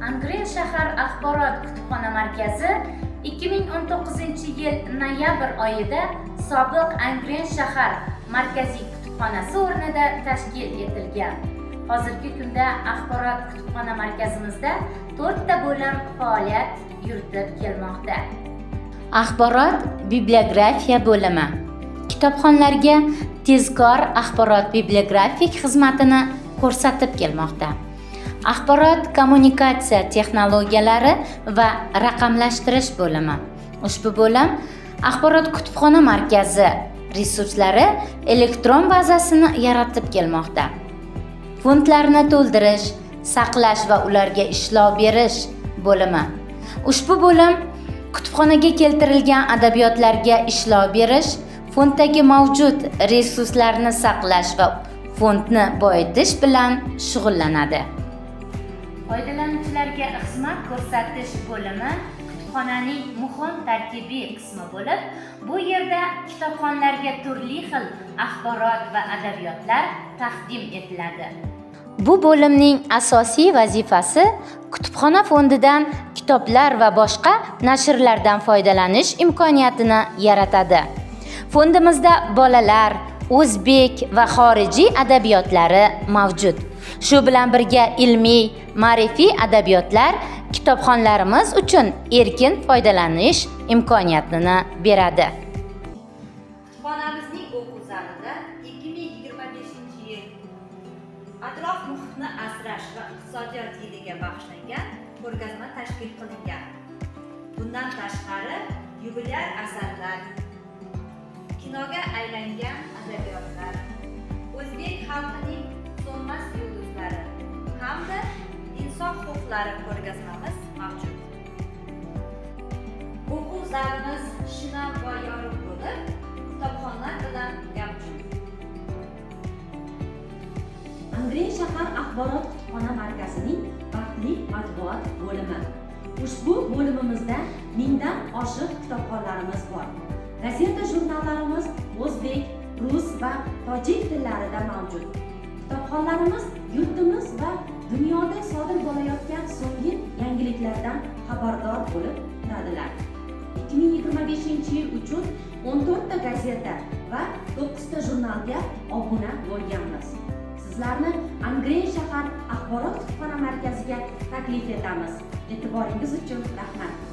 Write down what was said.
Angren shahar axborot kutubxona markazi 2019-yil noyabr oyida sobiq Angren shahar markaziy kutubxonasi o'rnida tashkil etilgan. Hozirgi kunda axborot kutubxona markazimizda 4 ta bo'lim faoliyat yuritib kelmoqda. Axborot bibliografiya bo'limi kitobxonlarga tezkor axborot bibliografik xizmatini ko'rsatib kelmoqda. Axborot kommunikatsiya texnologiyalari va raqamlashtirish bo'limi. Ushbu bo'lim axborot kutubxona markazi resurslari elektron bazasini yaratib kelmoqda. Fondlarni to'ldirish, saqlash va ularga ishlov berish bo'limi. Ushbu bo'lim kutubxonaga keltirilgan adabiyotlarga ishlov berish, fonddagi mavjud resurslarni saqlash va fondni boyitish bilan shug'ullanadi. Foydalanuvchilarga xizmat ko'rsatish bo'limi kutubxonaning muhim tarkibiy qismi bo'lib, bu yerda kitobxonlarga turli xil axborot va adabiyotlar taqdim etiladi. Bu bo'limning asosiy vazifasi kutubxona fondidan kitoblar va boshqa nashrlardan foydalanish imkoniyatini yaratadi. Fondimizda bolalar, o'zbek va xorijiy adabiyotlari mavjud. Shu bilan birga ilmiy, ma'rifiy adabiyotlar kitobxonlarimiz uchun erkin foydalanish imkoniyatini beradi. Kutubxonamizning o'quv zalida 2025-yil atrof muhitni asrash va iqtisodiyot yiliga bag'ishlangan ko'rgazma tashkil qilingan. Bundan tashqari, yubilyar asarlar, kinoga aylangan adabiyotlar, o'zbek xalqining so'nmas yulduzlari hamda inson huquqlari ko'rgazmamiz mavjud. O'quv zalimiz shinam va yorug' bo'lib, kitobxonlar bilan gavjum. Angren shahar axborot kutubxona markazining vaqtli matbuot bo'limi. Ushbu bo'limimizda mingdan oshiq kitobxonlarimiz bor. Gazeta jurnallarimiz o'zbek, rus va tojik tillarida mavjud. Kitobxonlarimiz yurtimiz va dunyoda sodir bo'layotgan so'nggi yangiliklardan xabardor bo'lib turadilar. 2025-yil uchun 14 ta gazeta va 9 ta jurnalga obuna bo'lganmiz. Sizlarni Angren shahar axborot kutubxona markaziga taklif etamiz. E'tiboringiz uchun rahmat.